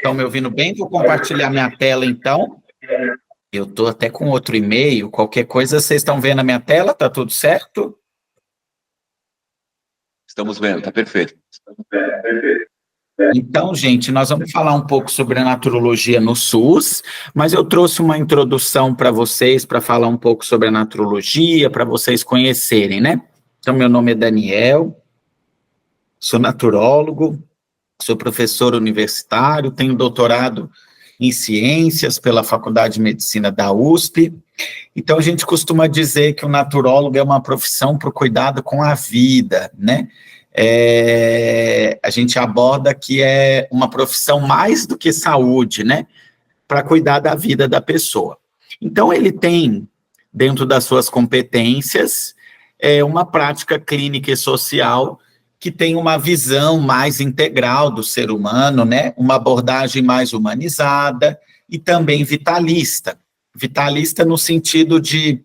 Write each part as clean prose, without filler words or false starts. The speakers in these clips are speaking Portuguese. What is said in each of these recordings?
Estão me ouvindo bem? Vou compartilhar minha tela, então. Eu estou até com outro e-mail. Qualquer coisa, vocês estão vendo a minha tela? Tá tudo certo? Estamos vendo, está perfeito. Então, gente, nós vamos falar um pouco sobre a naturologia no SUS, mas eu trouxe uma introdução para vocês, para falar um pouco sobre a naturologia, para vocês conhecerem, né? Então, meu nome é Daniel, sou naturólogo, sou professor universitário, tenho doutorado em ciências pela Faculdade de Medicina da USP. Então, a gente costuma dizer que o naturólogo é uma profissão para o cuidado com a vida, né? A gente aborda que é uma profissão mais do que saúde, né? Para cuidar da vida da pessoa. Então, ele tem, dentro das suas competências, uma prática clínica e social que tem uma visão mais integral do ser humano, né? Uma abordagem mais humanizada e também vitalista. Vitalista no sentido de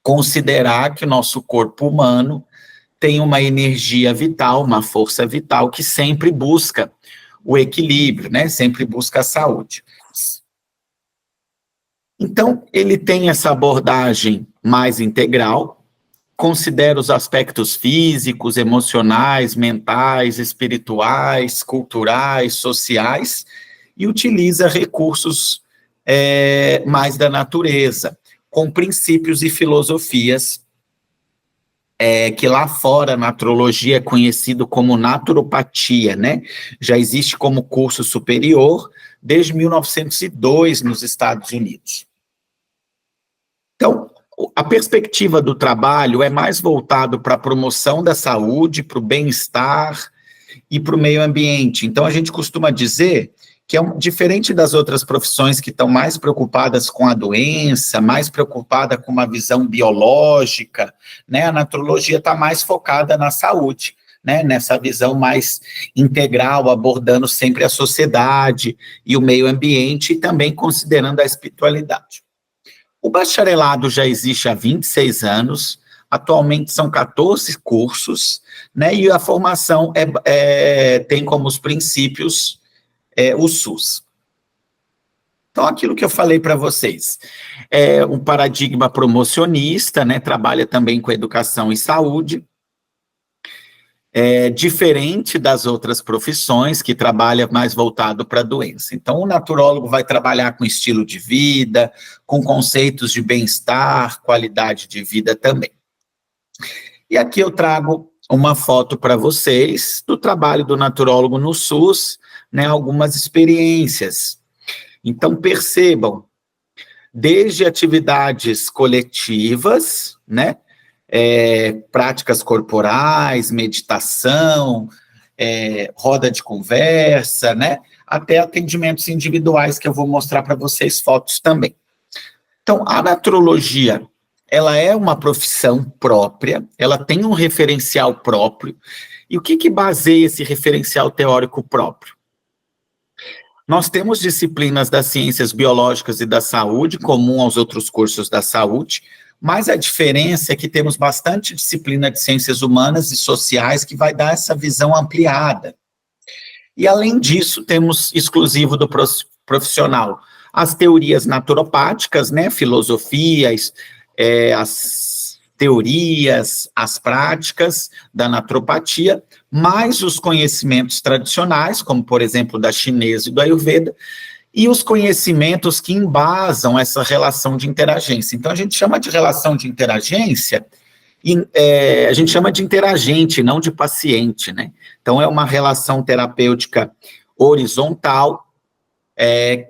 considerar que o nosso corpo humano tem uma energia vital, uma força vital que sempre busca o equilíbrio, né? Sempre busca a saúde. Então, ele tem essa abordagem mais integral, considera os aspectos físicos, emocionais, mentais, espirituais, culturais, sociais, e utiliza recursos mais da natureza, com princípios e filosofias que lá fora a naturologia é conhecido como naturopatia, né? Já existe como curso superior desde 1902 nos Estados Unidos. Então, a perspectiva do trabalho é mais voltado para a promoção da saúde, para o bem-estar e para o meio ambiente. Então, a gente costuma dizer que é diferente das outras profissões que estão mais preocupadas com a doença, mais preocupada com uma visão biológica, né? A naturologia está mais focada na saúde, né? Nessa visão mais integral, abordando sempre a sociedade e o meio ambiente e também considerando a espiritualidade. O bacharelado já existe há 26 anos, atualmente são 14 cursos, né? E a formação tem como os princípios o SUS. Então, aquilo que eu falei para vocês, é um paradigma promocionista, né? Trabalha também com educação e saúde, diferente das outras profissões, que trabalha mais voltado para a doença. Então, o naturólogo vai trabalhar com estilo de vida, com conceitos de bem-estar, qualidade de vida também. E aqui eu trago uma foto para vocês do trabalho do naturólogo no SUS, né, algumas experiências. Então, percebam, desde atividades coletivas, né, práticas corporais, meditação, roda de conversa, né, até atendimentos individuais, que eu vou mostrar para vocês fotos também. Então, a naturologia, ela é uma profissão própria, ela tem um referencial próprio, e o que baseia esse referencial teórico próprio? Nós temos disciplinas das ciências biológicas e da saúde, comum aos outros cursos da saúde, mas a diferença é que temos bastante disciplina de ciências humanas e sociais que vai dar essa visão ampliada. E, além disso, temos exclusivo do profissional as teorias naturopáticas, né, filosofias, as teorias, as práticas da naturopatia, mais os conhecimentos tradicionais, como, por exemplo, da chinesa e do Ayurveda, e os conhecimentos que embasam essa relação de interagência. Então, a gente chama de relação de interagência, a gente chama de interagente, não de paciente, né? Então, é uma relação terapêutica horizontal,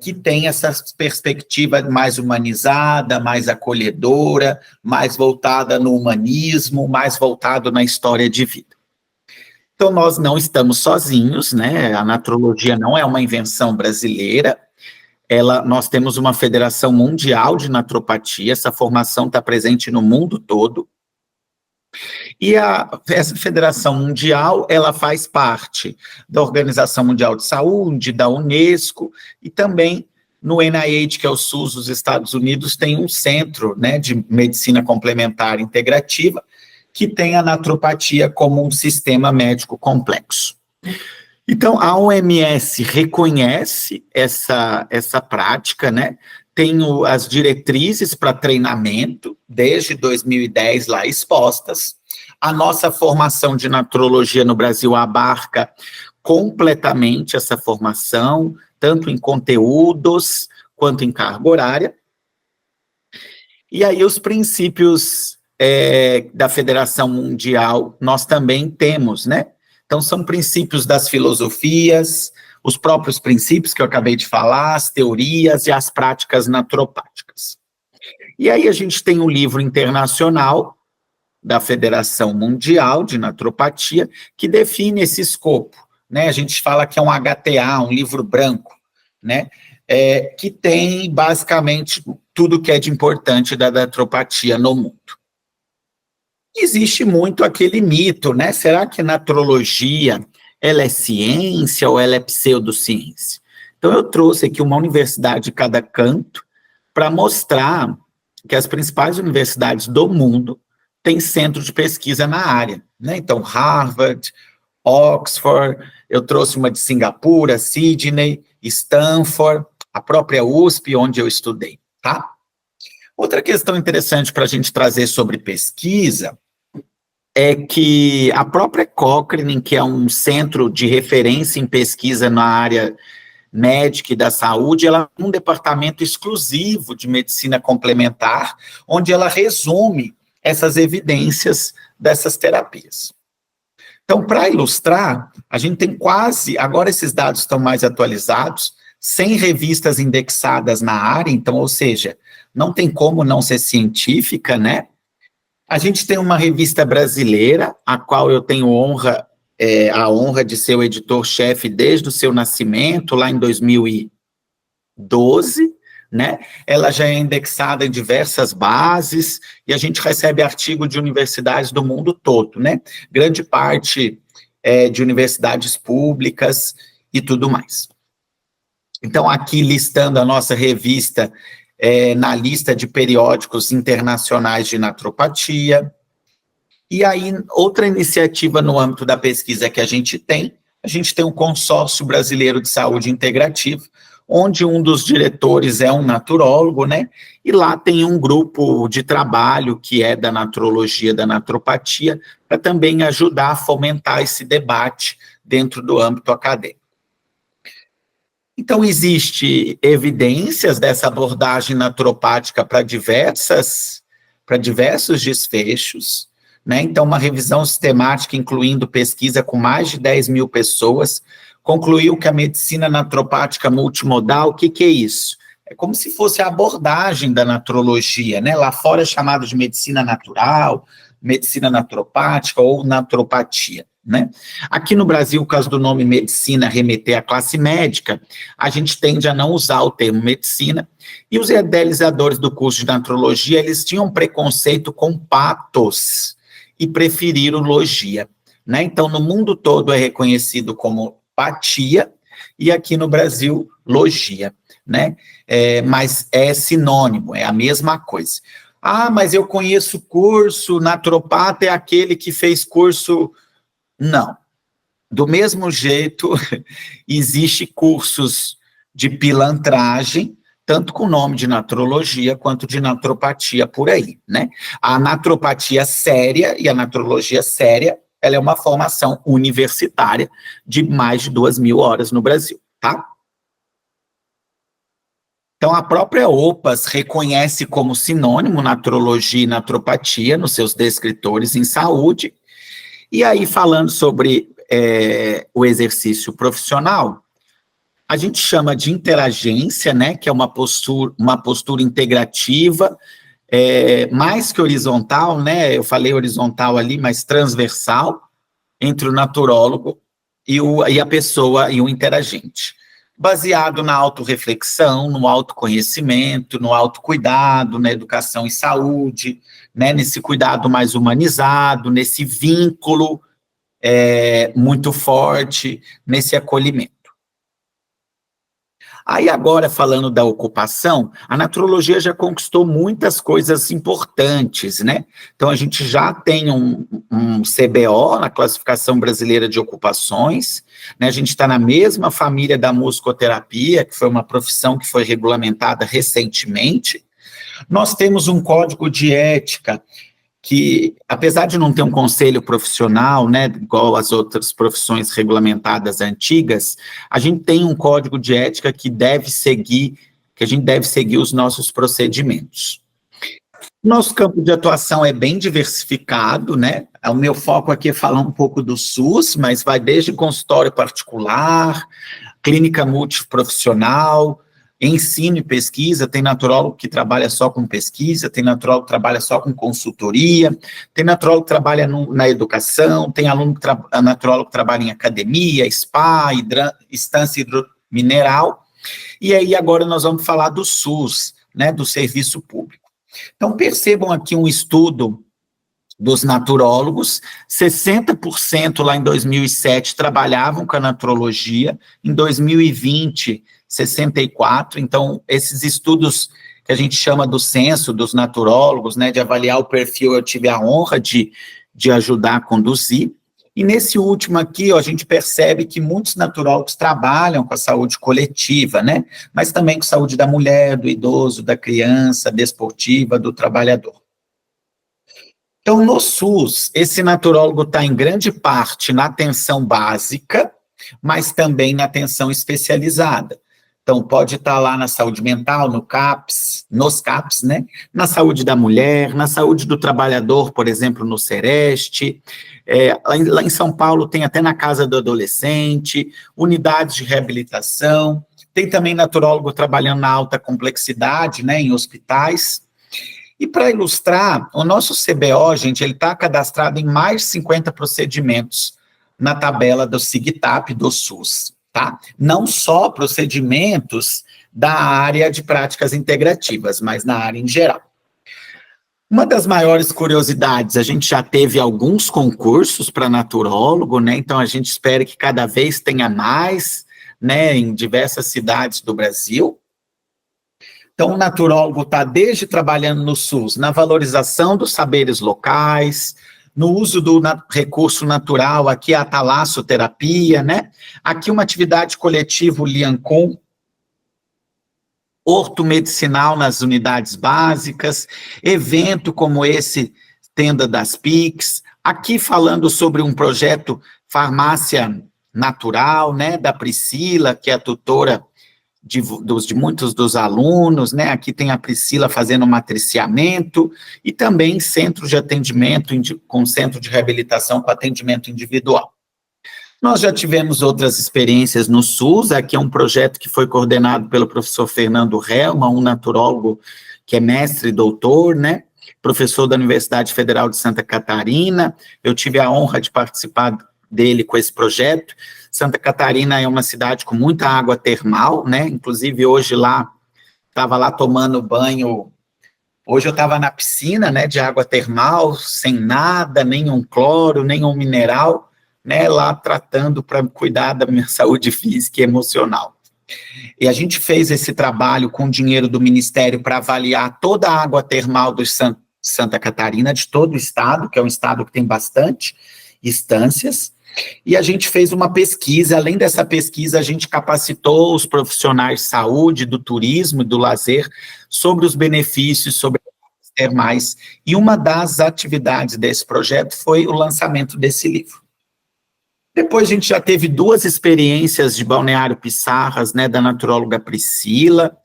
que tem essa perspectiva mais humanizada, mais acolhedora, mais voltada no humanismo, mais voltado na história de vida. Então, nós não estamos sozinhos, né? A naturologia não é uma invenção brasileira, nós temos uma Federação Mundial de Naturopatia, essa formação está presente no mundo todo, e essa Federação Mundial, ela faz parte da Organização Mundial de Saúde, da Unesco, e também no NIH, que é o SUS dos Estados Unidos, tem um centro, né, de medicina complementar integrativa, que tem a naturopatia como um sistema médico complexo. Então, a OMS reconhece essa prática, né? Tem as diretrizes para treinamento, desde 2010 lá expostas. A nossa formação de naturologia no Brasil abarca completamente essa formação, tanto em conteúdos quanto em carga horária. E aí os princípios da Federação Mundial nós também temos, né? Então são princípios das filosofias, os próprios princípios que eu acabei de falar, as teorias e as práticas naturopáticas. E aí a gente tem um livro internacional da Federação Mundial de Naturopatia que define esse escopo, né? A gente fala que é um HTA, um livro branco, né? Que tem basicamente tudo que é de importante da naturopatia no mundo. Existe muito aquele mito, né? Será que naturologia ela é ciência ou ela é pseudociência? Então eu trouxe aqui uma universidade de cada canto para mostrar que as principais universidades do mundo têm centro de pesquisa na área, né? Então Harvard, Oxford, eu trouxe uma de Singapura, Sydney, Stanford, a própria USP, onde eu estudei, tá? Outra questão interessante para a gente trazer sobre pesquisa é que a própria Cochrane, que é um centro de referência em pesquisa na área médica e da saúde, ela tem um departamento exclusivo de medicina complementar, onde ela resume essas evidências dessas terapias. Então, para ilustrar, a gente tem agora esses dados estão mais atualizados, 100 revistas indexadas na área, então, ou seja, não tem como não ser científica, né? A gente tem uma revista brasileira, a qual eu tenho a honra de ser o editor-chefe desde o seu nascimento, lá em 2012, né? Ela já é indexada em diversas bases e a gente recebe artigo de universidades do mundo todo, né? Grande parte de universidades públicas e tudo mais. Então, aqui listando a nossa revista na lista de periódicos internacionais de naturopatia. E aí, outra iniciativa no âmbito da pesquisa que a gente tem um consórcio brasileiro de saúde integrativa, onde um dos diretores é um naturólogo, né? E lá tem um grupo de trabalho que é da naturologia, da naturopatia, para também ajudar a fomentar esse debate dentro do âmbito acadêmico. Então, existe evidências dessa abordagem naturopática para diversos desfechos, né? Então, uma revisão sistemática, incluindo pesquisa com mais de 10 mil pessoas, concluiu que a medicina naturopática multimodal, o que é isso? É como se fosse a abordagem da naturologia, né? Lá fora é chamado de medicina natural, medicina naturopática ou naturopatia, né? Aqui no Brasil, por causa do nome medicina remeter à classe médica, a gente tende a não usar o termo medicina, e os idealizadores do curso de naturologia, eles tinham preconceito com patos e preferiram logia, né? Então, no mundo todo é reconhecido como patia, e aqui no Brasil, logia, né? Mas é sinônimo, é a mesma coisa. Ah, mas eu conheço curso, naturopata é aquele que fez curso... Não. Do mesmo jeito, existe cursos de pilantragem, tanto com nome de naturologia quanto de naturopatia por aí, né? A naturopatia séria e a naturologia séria, ela é uma formação universitária de mais de 2.000 horas no Brasil, tá? Então, a própria OPAS reconhece como sinônimo naturologia e naturopatia nos seus descritores em saúde. E aí, falando sobre o exercício profissional, a gente chama de interagência, né, que é uma postura integrativa, mais que horizontal, né, eu falei horizontal ali, mas transversal, entre o naturólogo e a pessoa e o interagente, baseado na autorreflexão, no autoconhecimento, no autocuidado, na educação e saúde, né, nesse cuidado mais humanizado, nesse vínculo muito forte, nesse acolhimento. Aí agora, falando da ocupação, a naturologia já conquistou muitas coisas importantes, né? Então, a gente já tem um CBO, na Classificação Brasileira de Ocupações, né? A gente está na mesma família da musicoterapia, que foi uma profissão que foi regulamentada recentemente. Nós temos um código de ética que, apesar de não ter um conselho profissional, né, igual as outras profissões regulamentadas antigas, a gente tem um código de ética que a gente deve seguir os nossos procedimentos. Nosso campo de atuação é bem diversificado, né? O meu foco aqui é falar um pouco do SUS, mas vai desde consultório particular, clínica multiprofissional, ensino e pesquisa. Tem naturólogo que trabalha só com pesquisa, tem naturólogo que trabalha só com consultoria, tem naturólogo que trabalha na educação, tem naturólogo que trabalha em academia, spa, estância hidromineral, e aí agora nós vamos falar do SUS, né, do serviço público. Então percebam aqui um estudo dos naturólogos, 60% lá em 2007 trabalhavam com a naturologia, em 2020, 64%, então esses estudos que a gente chama do censo dos naturólogos, né, de avaliar o perfil, eu tive a honra de ajudar a conduzir, e nesse último aqui, ó, a gente percebe que muitos naturólogos trabalham com a saúde coletiva, né, mas também com a saúde da mulher, do idoso, da criança, desportiva, do trabalhador. Então, no SUS, esse naturólogo está em grande parte na atenção básica, mas também na atenção especializada. Então, pode estar lá na saúde mental, nos CAPs, né? Na saúde da mulher, na saúde do trabalhador, por exemplo, no Sereste. Lá em São Paulo tem até na casa do adolescente, unidades de reabilitação. Tem também naturólogo trabalhando na alta complexidade, né? Em hospitais. E para ilustrar, o nosso CBO, gente, ele está cadastrado em mais de 50 procedimentos na tabela do SIGTAP do SUS, tá? Não só procedimentos da área de práticas integrativas, mas na área em geral. Uma das maiores curiosidades, a gente já teve alguns concursos para naturólogo, né? Então a gente espera que cada vez tenha mais, né, em diversas cidades do Brasil. Então, o naturólogo está desde trabalhando no SUS, na valorização dos saberes locais, no uso do recurso natural, aqui a talassoterapia, né? Aqui uma atividade coletiva, o Liancon, ortomedicinal nas unidades básicas, evento como esse, Tenda das PICs, aqui falando sobre um projeto Farmácia Natural, né, da Priscila, que é a tutora de muitos dos alunos, né? Aqui tem a Priscila fazendo matriciamento e também centro de atendimento, com centro de reabilitação com atendimento individual. Nós já tivemos outras experiências no SUS, aqui é um projeto que foi coordenado pelo professor Fernando Helma, um naturólogo que é mestre e doutor, né? Professor da Universidade Federal de Santa Catarina. Eu tive a honra de participar dele com esse projeto. Santa Catarina é uma cidade com muita água termal, né? Inclusive hoje lá, estava lá tomando banho, hoje eu estava na piscina, né, de água termal, sem nada, nenhum cloro, nenhum mineral, né, lá tratando para cuidar da minha saúde física e emocional. E a gente fez esse trabalho com dinheiro do Ministério para avaliar toda a água termal de Santa Catarina, de todo o estado, que é um estado que tem bastante instâncias. E a gente fez uma pesquisa, além dessa pesquisa, a gente capacitou os profissionais de saúde, do turismo e do lazer sobre os benefícios, sobre as termais, e uma das atividades desse projeto foi o lançamento desse livro. Depois a gente já teve 2 experiências de Balneário Pissarras, né, da naturóloga Priscila,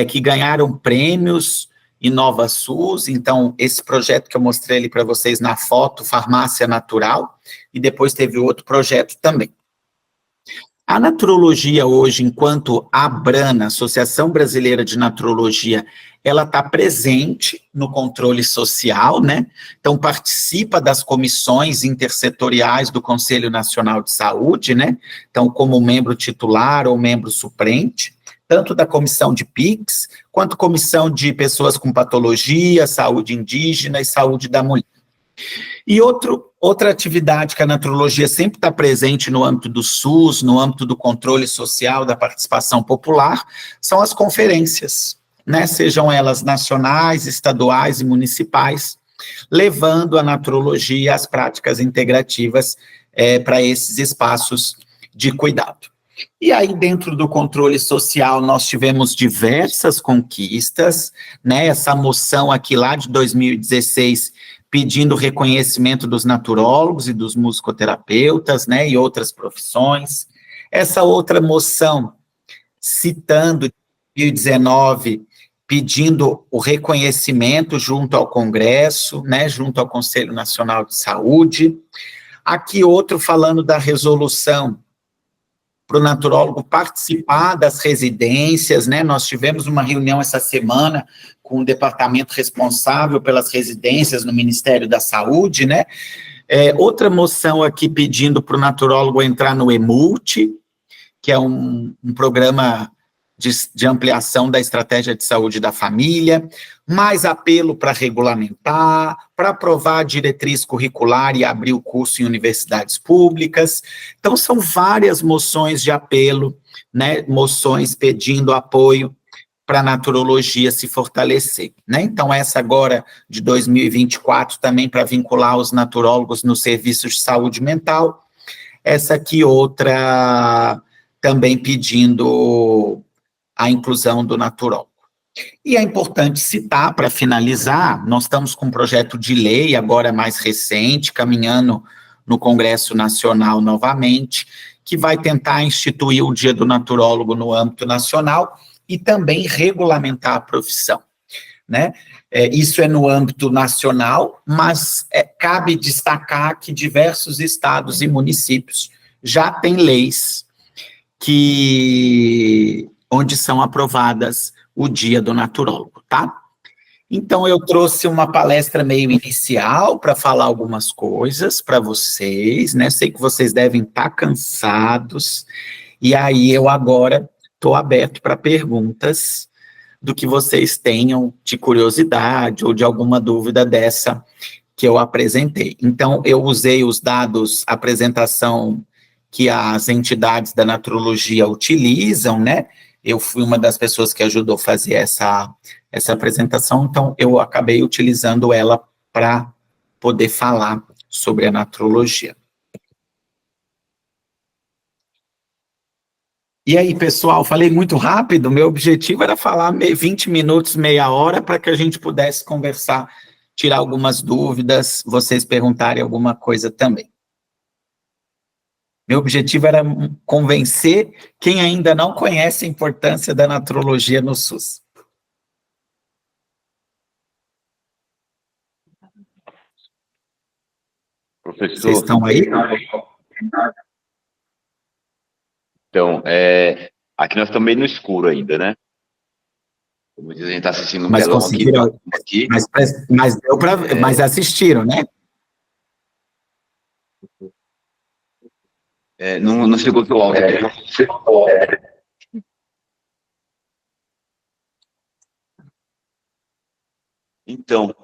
que ganharam prêmios Inova SUS. Então, esse projeto que eu mostrei ali para vocês na foto, Farmácia Natural, e depois teve outro projeto também. A naturologia hoje, enquanto a ABRANA, Associação Brasileira de Naturologia, ela está presente no controle social, né? Então, participa das comissões intersetoriais do Conselho Nacional de Saúde, né? Então, como membro titular ou membro suplente, tanto da comissão de PICs, quanto comissão de pessoas com patologia, saúde indígena e saúde da mulher. E Outra atividade que a naturologia sempre está presente no âmbito do SUS, no âmbito do controle social, da participação popular, são as conferências, né? Sejam elas nacionais, estaduais e municipais, levando a naturologia às práticas integrativas para esses espaços de cuidado. E aí, dentro do controle social, nós tivemos diversas conquistas, né? Essa moção aqui lá de 2016, pedindo reconhecimento dos naturólogos e dos musicoterapeutas, né? E outras profissões. Essa outra moção, citando 2019, pedindo o reconhecimento junto ao Congresso, né? Junto ao Conselho Nacional de Saúde. Aqui outro falando da resolução para o naturólogo participar das residências, né? Nós tivemos uma reunião essa semana com o departamento responsável pelas residências no Ministério da Saúde, né? Outra moção aqui pedindo para o naturólogo entrar no EMULT, que é um programa de ampliação da estratégia de saúde da família, mais apelo para regulamentar, para aprovar a diretriz curricular e abrir o curso em universidades públicas. Então, são várias moções de apelo, né, moções pedindo apoio para a naturologia se fortalecer, né? Então, essa agora de 2024 também para vincular os naturólogos nos serviços de saúde mental. Essa aqui outra também pedindo a inclusão do naturólogo. E é importante citar, para finalizar, nós estamos com um projeto de lei, agora mais recente, caminhando no Congresso Nacional novamente, que vai tentar instituir o Dia do Naturólogo no âmbito nacional e também regulamentar a profissão, né? Isso é no âmbito nacional, mas cabe destacar que diversos estados e municípios já têm leis onde são aprovadas o Dia do Naturólogo, tá? Então, eu trouxe uma palestra meio inicial para falar algumas coisas para vocês, né? Sei que vocês devem estar cansados, e aí eu agora estou aberto para perguntas do que vocês tenham de curiosidade ou de alguma dúvida dessa que eu apresentei. Então, eu usei os dados, apresentação que as entidades da naturologia utilizam, né? Eu fui uma das pessoas que ajudou a fazer essa apresentação, então eu acabei utilizando ela para poder falar sobre a naturologia. E aí, pessoal, falei muito rápido, meu objetivo era falar 20 minutos, meia hora, para que a gente pudesse conversar, tirar algumas dúvidas, vocês perguntarem alguma coisa também. Meu objetivo era convencer quem ainda não conhece a importância da naturologia no SUS. Professor, vocês estão aí? Então, aqui nós estamos meio no escuro ainda, né? Como diz, a gente está assistindo um Mas telão conseguiram, aqui. Mas deu para, mas assistiram, né? Não chegou o seu áudio. Então,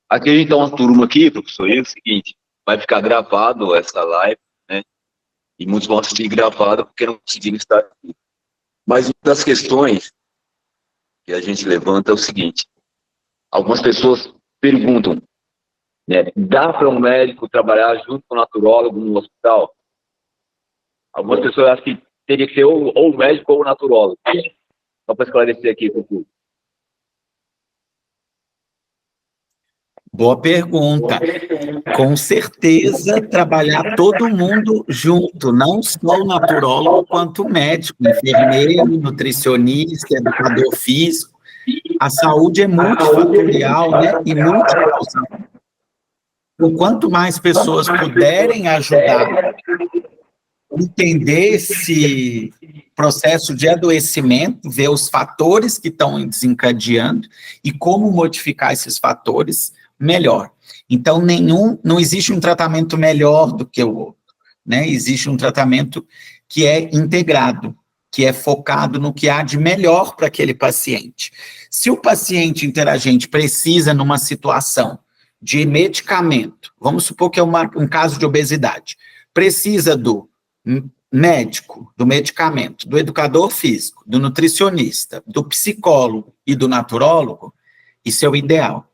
aqui a gente está uma turma aqui, professor, e é o seguinte, vai ficar gravado essa live, né? E muitos vão assistir gravado porque não conseguiram estar aqui. Mas uma das questões que a gente levanta é o seguinte, algumas pessoas perguntam, né, dá para um médico trabalhar junto com o naturólogo no hospital? Algumas pessoas acham que teria que ser ou o médico ou o naturólogo. Só para esclarecer aqui para o público. Boa pergunta. Com certeza, trabalhar todo mundo junto, não só o naturólogo, quanto o médico, enfermeiro, nutricionista, educador físico. A saúde é multifatorial, né? E multicausal. Então, quanto mais pessoas puderem ajudar a entender esse processo de adoecimento, ver os fatores que estão desencadeando e como modificar esses fatores, melhor. Então, não existe um tratamento melhor do que o outro, né? Existe um tratamento que é integrado, que é focado no que há de melhor para aquele paciente. Se o paciente interagente precisa, numa situação, de medicamento, vamos supor que é um caso de obesidade, precisa do médico, do medicamento, do educador físico, do nutricionista, do psicólogo e do naturólogo, isso é o ideal,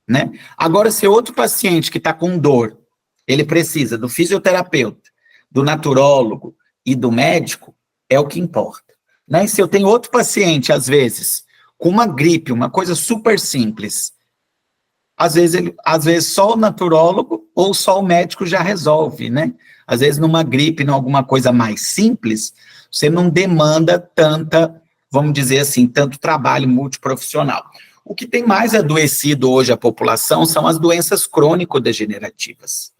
né? Agora, se outro paciente que está com dor, ele precisa do fisioterapeuta, do naturólogo e do médico, é o que importa, né? E se eu tenho outro paciente, às vezes, com uma gripe, uma coisa super simples, às vezes só o naturólogo ou só o médico já resolve, né? Às vezes numa gripe, em alguma coisa mais simples, você não demanda tanta, vamos dizer assim, tanto trabalho multiprofissional. O que tem mais adoecido hoje a população são as doenças crônico-degenerativas,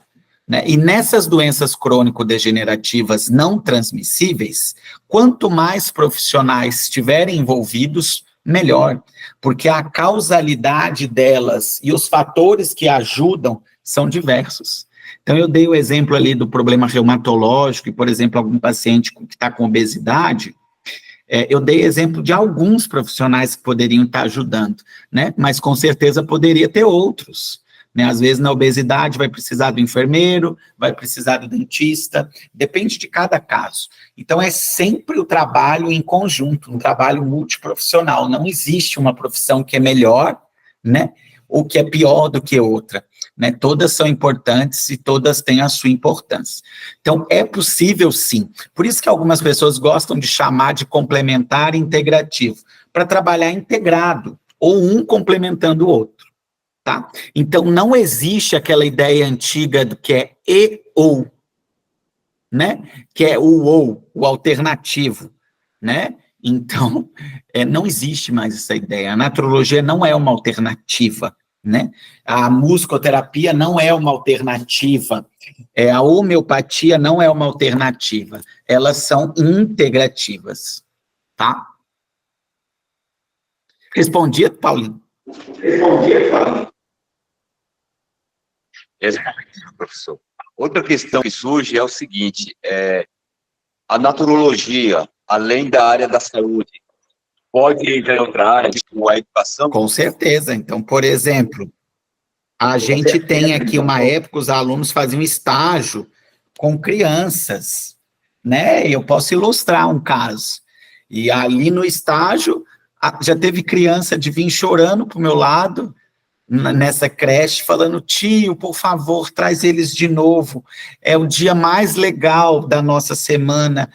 né? E nessas doenças crônico-degenerativas não transmissíveis, quanto mais profissionais estiverem envolvidos, melhor, porque a causalidade delas e os fatores que ajudam são diversos. Então, eu dei o exemplo ali do problema reumatológico, e, por exemplo, algum paciente que está com obesidade, eu dei exemplo de alguns profissionais que poderiam estar ajudando, né? Mas com certeza poderia ter outros, né? Às vezes na obesidade vai precisar do enfermeiro, vai precisar do dentista, depende de cada caso. Então é sempre o trabalho em conjunto, um trabalho multiprofissional, não existe uma profissão que é melhor, né? Ou que é pior do que outra, né? Todas são importantes e todas têm a sua importância. Então, é possível sim. Por isso que algumas pessoas gostam de chamar de complementar integrativo, para trabalhar integrado, ou um complementando o outro, tá? Então, não existe aquela ideia antiga do que é e ou, né? Que é o alternativo, né? Então, não existe mais essa ideia. A naturologia não é uma alternativa, né? A musicoterapia não é uma alternativa. A homeopatia não é uma alternativa. Elas são integrativas, tá? Respondia, Paulinho? Respondia, Paulinho. Exatamente, professor. Outra questão que surge é o seguinte, a naturologia, além da área da saúde, pode entrar em outra área, tipo a educação? Com certeza. Então, por exemplo, a gente tem aqui uma época, os alunos faziam estágio com crianças, né? Eu posso ilustrar um caso. E ali no estágio, já teve criança de vir chorando para o meu lado, nessa creche, falando, tio, por favor, traz eles de novo, é o dia mais legal da nossa semana,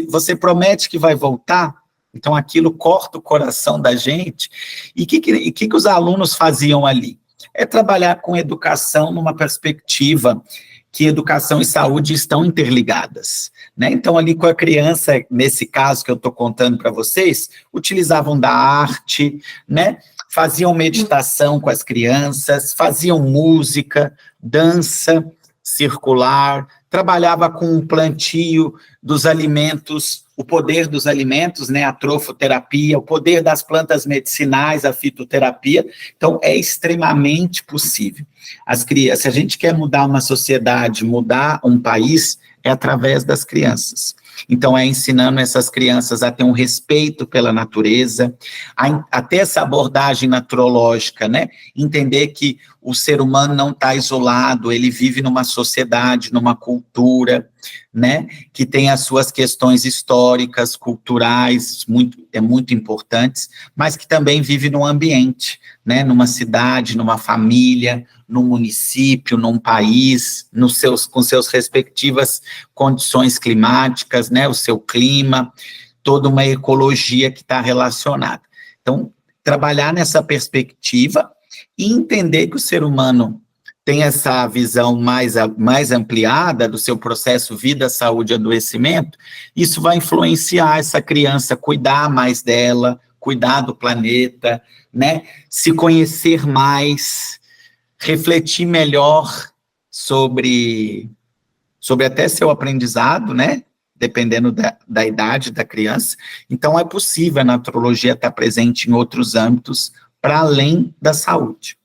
você promete que vai voltar? Então aquilo corta o coração da gente. E o que os alunos faziam ali? É trabalhar com educação numa perspectiva que educação e saúde estão interligadas, né? Então, ali com a criança, nesse caso que eu estou contando para vocês, utilizavam da arte, né? Faziam meditação com as crianças, faziam música, dança circular, trabalhava com o plantio dos alimentos, o poder dos alimentos, né, a trofoterapia, o poder das plantas medicinais, a fitoterapia. Então, é extremamente possível. Se a gente quer mudar uma sociedade, mudar um país, é através das crianças. Então, é ensinando essas crianças a ter um respeito pela natureza, a ter essa abordagem naturológica, né? Entender que o ser humano não está isolado, ele vive numa sociedade, numa cultura, né? Que tem as suas questões históricas, culturais, muito importantes, mas que também vive num ambiente, né? Numa cidade, numa família, num município, num país, com seus respectivas condições climáticas, né, o seu clima, toda uma ecologia que está relacionada. Então, trabalhar nessa perspectiva e entender que o ser humano tem essa visão mais ampliada do seu processo vida, saúde e adoecimento, isso vai influenciar essa criança, cuidar mais dela, cuidar do planeta, né, se conhecer mais, refletir melhor sobre até seu aprendizado, né? Dependendo da idade da criança. Então, é possível a naturologia estar presente em outros âmbitos para além da saúde.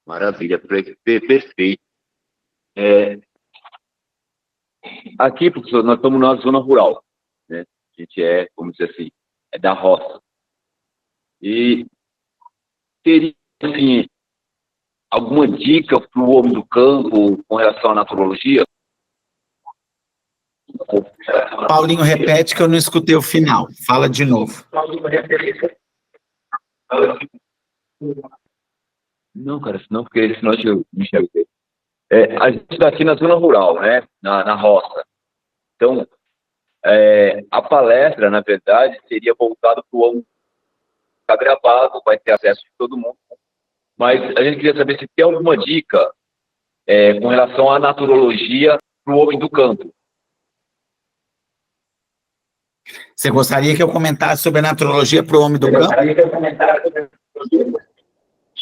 Maravilha, perfeito. Aqui, professor, nós estamos na zona rural, né? A gente é, vamos dizer assim, é da roça. E teria, assim, alguma dica para o homem do campo com relação à naturologia? Paulinho, repete que eu não escutei o final. Fala de novo. Não, cara, senão, porque senão eu me enxergo. A gente está aqui na zona rural, né? Na roça. Então, a palestra, na verdade, seria voltada para o homem que está gravado, vai ter acesso de todo mundo. Mas a gente queria saber se tem alguma dica com relação à naturologia para o homem do campo. Você gostaria que eu comentasse sobre a naturologia para o homem do campo?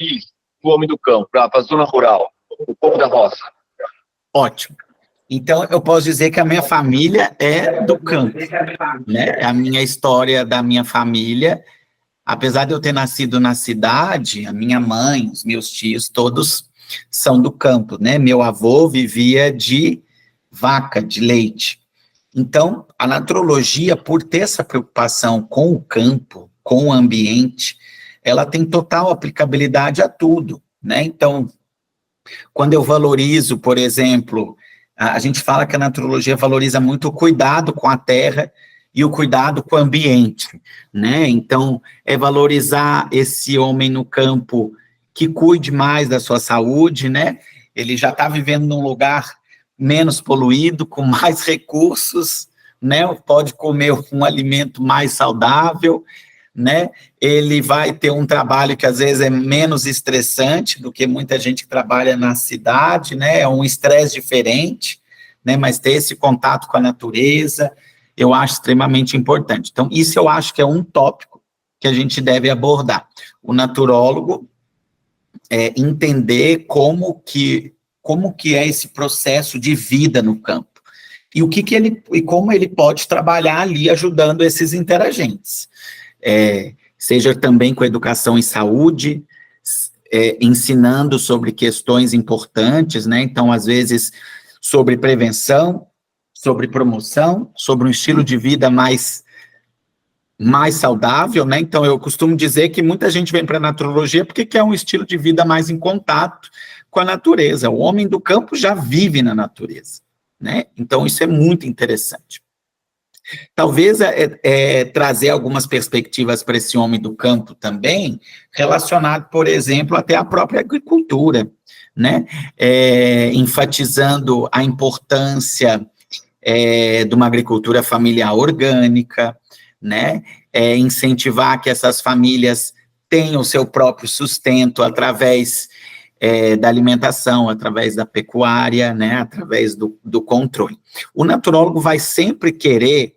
Isso, o homem do campo, para a zona rural, o povo da roça. Ótimo. Então, eu posso dizer que a minha família é do campo, né? A minha história da minha família, apesar de eu ter nascido na cidade, a minha mãe, os meus tios, todos são do campo, né? Meu avô vivia de vaca, de leite. Então, a naturologia, por ter essa preocupação com o campo, com o ambiente, ela tem total aplicabilidade a tudo, né? Então, quando eu valorizo, por exemplo, a gente fala que a naturologia valoriza muito o cuidado com a terra e o cuidado com o ambiente, né? Então, é valorizar esse homem no campo que cuide mais da sua saúde, né? Ele já está vivendo num lugar menos poluído, com mais recursos, né? Pode comer um alimento mais saudável, né? Ele vai ter um trabalho que às vezes é menos estressante do que muita gente que trabalha na cidade, né? É um estresse diferente, né? Mas ter esse contato com a natureza, eu acho extremamente importante. Então, isso eu acho que é um tópico que a gente deve abordar. O naturólogo entender como que é esse processo de vida no campo e o que ele e como ele pode trabalhar ali ajudando esses interagentes. Seja também com educação em saúde, ensinando sobre questões importantes, né? Então, às vezes, sobre prevenção, sobre promoção, sobre um estilo de vida mais saudável, né? Então, eu costumo dizer que muita gente vem para a naturologia porque quer um estilo de vida mais em contato com a natureza. O homem do campo já vive na natureza, né? Então, isso é muito interessante. Talvez trazer algumas perspectivas para esse homem do campo também, relacionado, por exemplo, até à própria agricultura, né? Enfatizando a importância de uma agricultura familiar orgânica, né? Incentivar que essas famílias tenham o seu próprio sustento através da alimentação, através da pecuária, né? Através do controle. O naturólogo vai sempre querer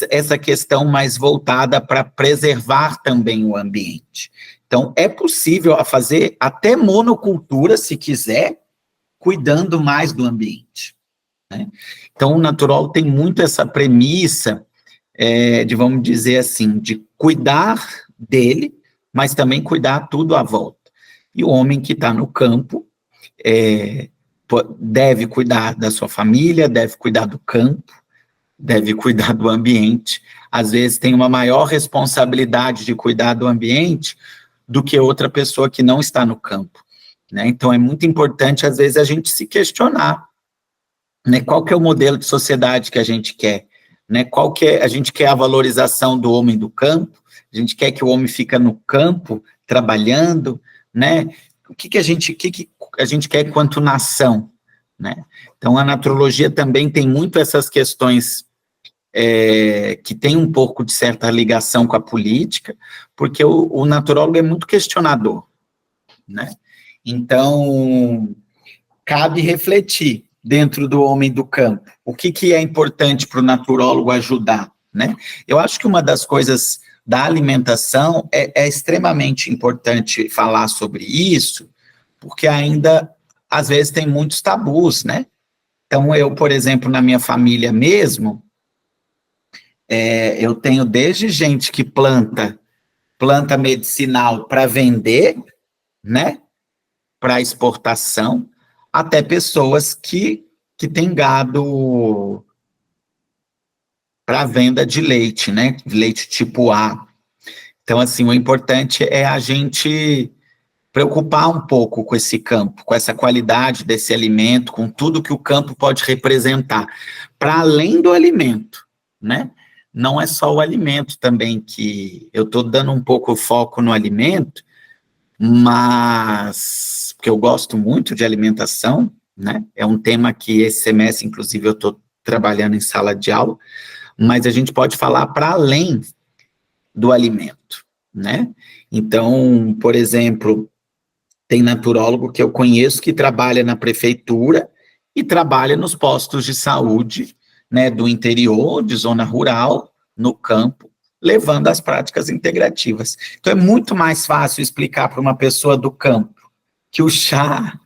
essa questão mais voltada para preservar também o ambiente. Então, é possível fazer até monocultura, se quiser, cuidando mais do ambiente, né? Então, o naturólogo tem muito essa premissa de, vamos dizer assim, de cuidar dele, mas também cuidar tudo à volta. E o homem que está no campo deve cuidar da sua família, deve cuidar do campo, deve cuidar do ambiente. Às vezes tem uma maior responsabilidade de cuidar do ambiente do que outra pessoa que não está no campo, né? Então, é muito importante, às vezes, a gente se questionar, né? Qual que é o modelo de sociedade que a gente quer, né? A gente quer a valorização do homem do campo, a gente quer que o homem fica no campo, trabalhando, né? O que a gente quer quanto nação, né? Então, a naturologia também tem muito essas questões que tem um pouco de certa ligação com a política, porque o naturólogo é muito questionador, né? Então, cabe refletir dentro do homem do campo. O que é importante para o naturólogo ajudar, né? Eu acho que uma das coisas da alimentação é extremamente importante falar sobre isso, porque ainda, às vezes, tem muitos tabus, né? Então, eu, por exemplo, na minha família mesmo, eu tenho desde gente que planta medicinal para vender, né? Para exportação, até pessoas que têm gado para a venda de leite, né? Leite tipo A. Então, assim, o importante é a gente preocupar um pouco com esse campo, com essa qualidade desse alimento, com tudo que o campo pode representar, para além do alimento, né? Não é só o alimento também, que eu estou dando um pouco foco no alimento, mas porque eu gosto muito de alimentação, né? É um tema que esse semestre, inclusive, eu estou trabalhando em sala de aula, mas a gente pode falar para além do alimento, né? Então, por exemplo, tem naturólogo que eu conheço que trabalha na prefeitura e trabalha nos postos de saúde, né, do interior, de zona rural, no campo, levando as práticas integrativas. Então, é muito mais fácil explicar para uma pessoa do campo que o chá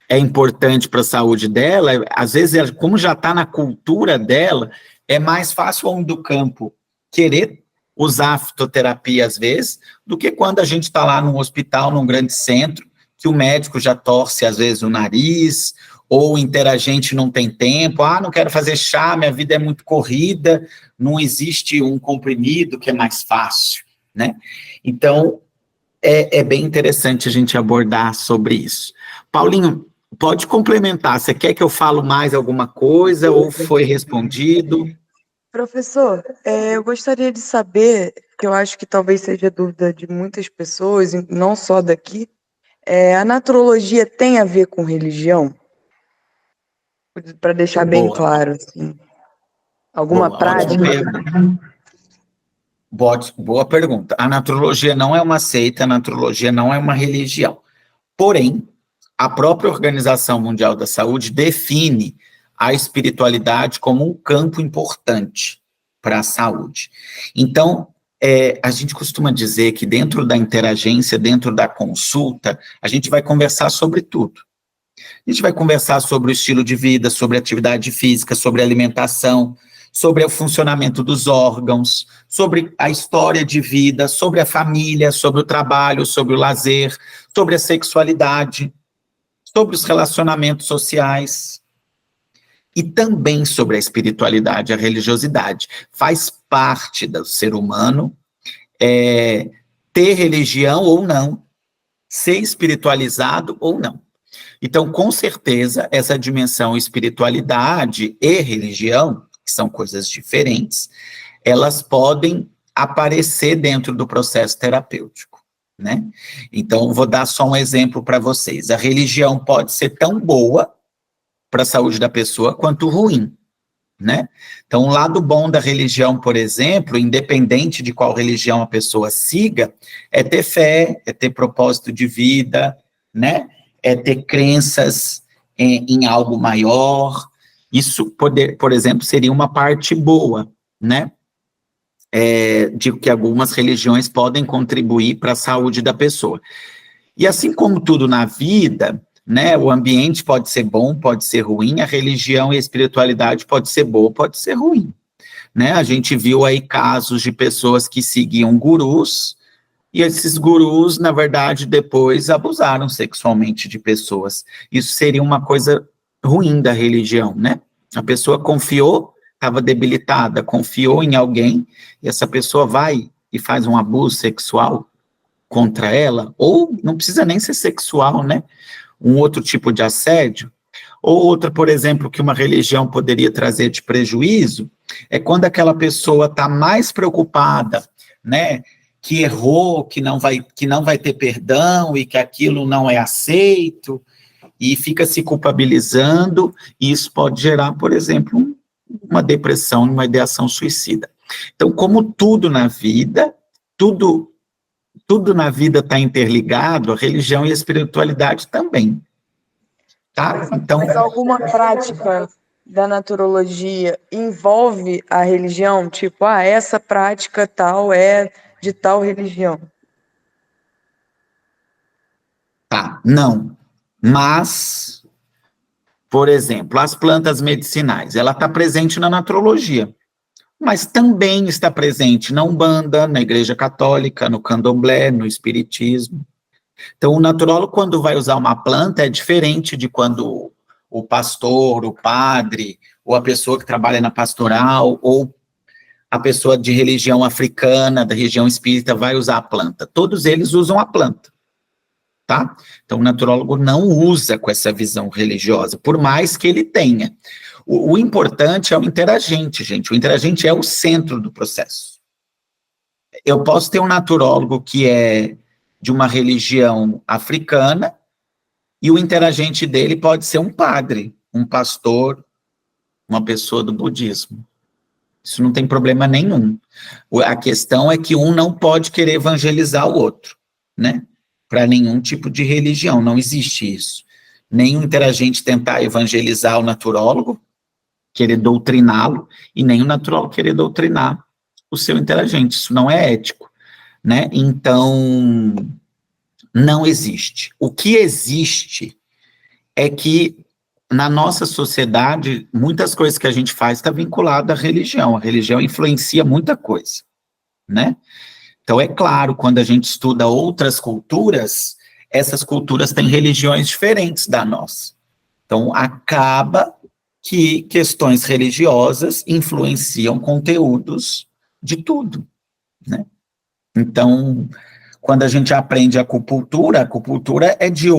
é importante para a saúde dela, às vezes, como já está na cultura dela, é mais fácil o homem do campo querer usar a fitoterapia, às vezes, do que quando a gente está lá num hospital, num grande centro, que o médico já torce, às vezes, o nariz, ou o interagente não tem tempo, não quero fazer chá, minha vida é muito corrida, não existe um comprimido que é mais fácil, né? Então, é bem interessante a gente abordar sobre isso. Paulinho, pode complementar, você quer que eu falo mais alguma coisa, ou foi respondido? Professor, eu gostaria de saber, que eu acho que talvez seja dúvida de muitas pessoas, e não só daqui, a naturologia tem a ver com religião? Para deixar bem Boa. claro, assim. Alguma Boa, prática? Boa pergunta. A naturologia não é uma seita, a naturologia não é uma religião. Porém, a própria Organização Mundial da Saúde define a espiritualidade como um campo importante para a saúde. Então, a gente costuma dizer que dentro da interagência, dentro da consulta, a gente vai conversar sobre tudo. A gente vai conversar sobre o estilo de vida, sobre atividade física, sobre alimentação, sobre o funcionamento dos órgãos, sobre a história de vida, sobre a família, sobre o trabalho, sobre o lazer, sobre a sexualidade, sobre os relacionamentos sociais e também sobre a espiritualidade, a religiosidade. Faz parte do ser humano ter religião ou não, ser espiritualizado ou não. Então, com certeza, essa dimensão espiritualidade e religião, que são coisas diferentes, elas podem aparecer dentro do processo terapêutico, né? Então, vou dar só um exemplo para vocês. A religião pode ser tão boa para a saúde da pessoa quanto ruim, né? Então, o lado bom da religião, por exemplo, independente de qual religião a pessoa siga, é ter fé, é ter propósito de vida, né? É ter crenças em algo maior. Isso, por exemplo, seria uma parte boa, né? De que algumas religiões podem contribuir para a saúde da pessoa. E assim como tudo na vida, né, o ambiente pode ser bom, pode ser ruim, a religião e a espiritualidade pode ser boa, pode ser ruim, né? A gente viu aí casos de pessoas que seguiam gurus, e esses gurus, na verdade, depois abusaram sexualmente de pessoas. Isso seria uma coisa ruim da religião, né? A pessoa confiou, estava debilitada, confiou em alguém, e essa pessoa vai e faz um abuso sexual contra ela, ou não precisa nem ser sexual, né? Um outro tipo de assédio, ou outra, por exemplo, que uma religião poderia trazer de prejuízo, é quando aquela pessoa está mais preocupada, né? Que errou, que não vai ter perdão e que aquilo não é aceito, e fica se culpabilizando, e isso pode gerar, por exemplo, uma depressão, uma ideação suicida. Então, como tudo na vida, tudo na vida está interligado, a religião e a espiritualidade também. Tá? Então, mas alguma prática da naturologia envolve a religião? Tipo, essa prática tal é de tal religião. Tá, não. Mas, por exemplo, as plantas medicinais, ela está presente na naturologia, mas também está presente na Umbanda, na Igreja Católica, no Candomblé, no Espiritismo. Então, o naturólogo, quando vai usar uma planta, é diferente de quando o pastor, o padre, ou a pessoa que trabalha na pastoral, ou a pessoa de religião africana, da região espírita, vai usar a planta. Todos eles usam a planta, tá? Então, o naturólogo não usa com essa visão religiosa, por mais que ele tenha. O importante é o interagente, gente. O interagente é o centro do processo. Eu posso ter um naturólogo que é de uma religião africana e o interagente dele pode ser um padre, um pastor, uma pessoa do budismo. Isso não tem problema nenhum. A questão é que um não pode querer evangelizar o outro, né? Para nenhum tipo de religião, não existe isso. Nem o interagente tentar evangelizar o naturólogo, querer doutriná-lo, e nem o naturólogo querer doutrinar o seu interagente. Isso não é ético, né? Então, não existe. O que existe é que na nossa sociedade, muitas coisas que a gente faz está vinculada à religião. A religião influencia muita coisa, né? Então, é claro, quando a gente estuda outras culturas, essas culturas têm religiões diferentes da nossa. Então, acaba que questões religiosas influenciam conteúdos de tudo, né? Então, quando a gente aprende a acupuntura é de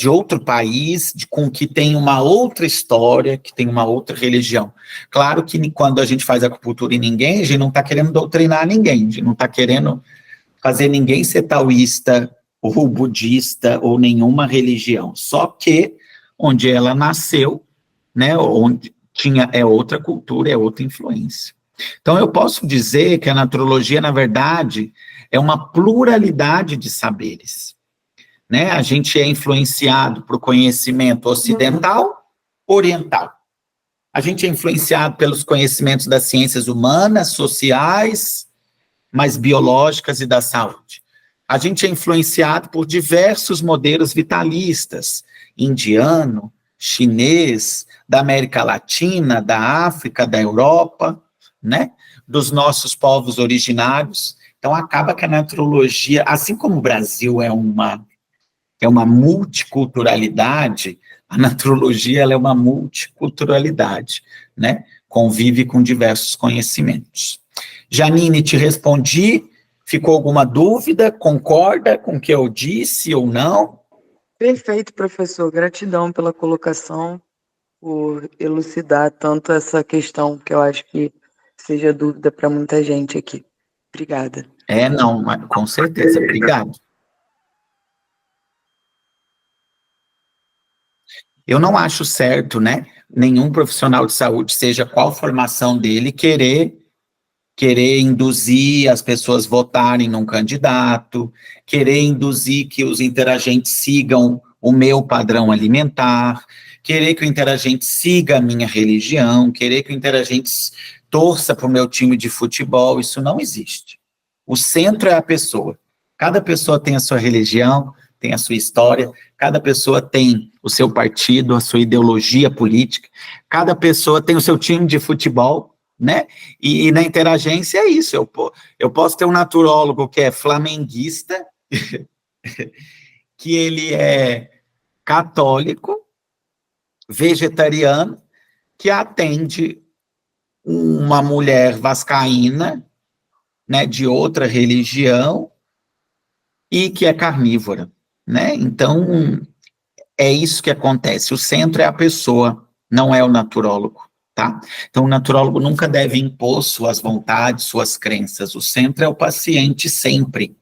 outro país, com que tem uma outra história, que tem uma outra religião. Claro que quando a gente faz acupuntura em ninguém, a gente não está querendo doutrinar ninguém, a gente não está querendo fazer ninguém ser taoísta, ou budista, ou nenhuma religião. Só que, onde ela nasceu, né, onde é outra cultura, é outra influência. Então, eu posso dizer que a naturologia, na verdade, é uma pluralidade de saberes, né? A gente é influenciado por conhecimento ocidental, oriental. A gente é influenciado pelos conhecimentos das ciências humanas, sociais, mas biológicas e da saúde. A gente é influenciado por diversos modelos vitalistas, indiano, chinês, da América Latina, da África, da Europa, né? Dos nossos povos originários. Então, acaba que a naturologia, assim como o Brasil é uma multiculturalidade, a naturologia ela é uma multiculturalidade, né? Convive com diversos conhecimentos. Janine, te respondi? Ficou alguma dúvida? Concorda com o que eu disse ou não? Perfeito, professor. Gratidão pela colocação, por elucidar tanto essa questão que eu acho que seja dúvida para muita gente aqui. Obrigada. Não, com certeza. Obrigado. Eu não acho certo, né? Nenhum profissional de saúde, seja qual formação dele, querer induzir as pessoas votarem num candidato, querer induzir que os interagentes sigam o meu padrão alimentar, querer que o interagente siga a minha religião, querer que o interagente torça para o meu time de futebol, isso não existe. O centro é a pessoa. Cada pessoa tem a sua religião, tem a sua história, cada pessoa tem o seu partido, a sua ideologia política, cada pessoa tem o seu time de futebol, né? E na interagência é isso. Eu posso ter um naturólogo que é flamenguista, que ele é católico, vegetariano, que atende uma mulher vascaína, né, de outra religião, e que é carnívora, né? Então, é isso que acontece. O centro é a pessoa, não é o naturólogo, tá? Então, o naturólogo nunca deve impor suas vontades, suas crenças. O centro é o paciente sempre.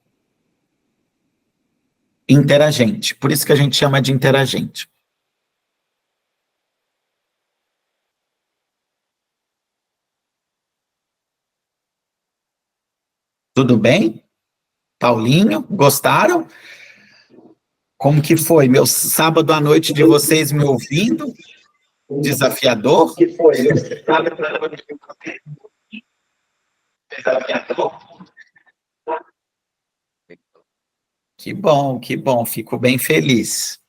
Interagente. Por isso que a gente chama de interagente. Tudo bem? Paulinho, gostaram? Como que foi? Meu sábado à noite de vocês me ouvindo? Desafiador? Que foi? Desafiador? Que bom, fico bem feliz.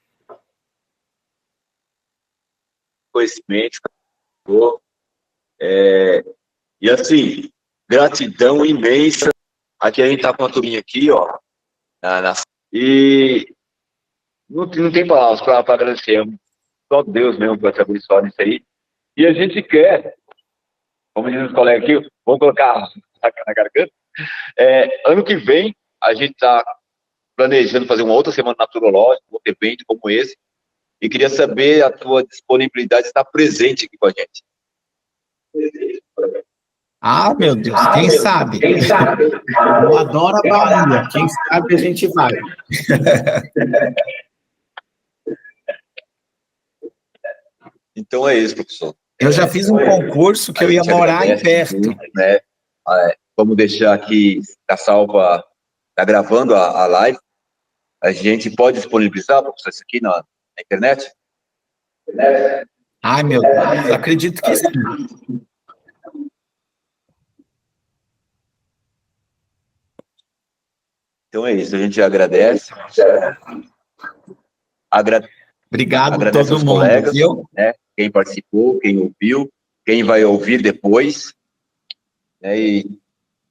Conhecimento, e assim, gratidão imensa. Aqui a gente tá com uma turminha aqui, ó, e não tem palavras para agradecer. Só Deus mesmo para te abençoar nisso aí. E a gente quer como dizem os colegas aqui, vamos colocar na garganta. Ano que vem, a gente está planejando fazer uma outra semana naturológica, um outro evento como esse, e queria saber a tua disponibilidade de estar presente aqui com a gente. Ah, meu Deus, quem sabe? Eu adoro a Bahia, quem sabe a gente vai. Então é isso, professor. Eu já fiz um concurso que eu ia morar aí perto. Muito, né? Vamos deixar aqui, está salva, está gravando a live. A gente pode disponibilizar, professor, isso aqui na internet? Ai, meu Deus, acredito que sim. Então é isso, a gente agradece. Obrigado a Agradece todo aos mundo, colegas, viu? né? Quem participou, quem ouviu, quem vai ouvir depois. Né? E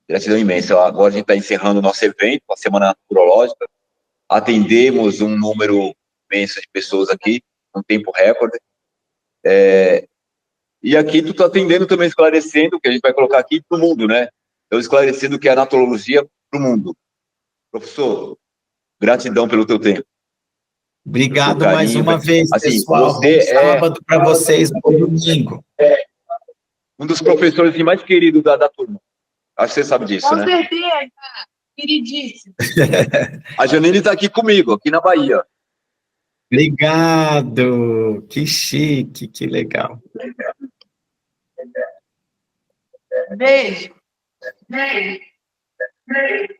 gratidão imensa. Agora a gente está encerrando o nosso evento, a Semana Naturológica. Atendemos um número imenso de pessoas aqui, um tempo recorde. E aqui tu está atendendo também, esclarecendo, que a gente vai colocar aqui para o mundo, né? Eu esclarecendo o que é a naturologia para o mundo. Professor, gratidão pelo teu tempo. Obrigado mais uma vez, assim, pessoal. Você Bom sábado para vocês, bom domingo. Um dos professores assim, mais queridos da turma. Acho que você sabe disso, né? Com certeza, queridíssimo. A Janine está aqui comigo, aqui na Bahia. Obrigado. Que chique, que legal. Beijo. Beijo. Beijo.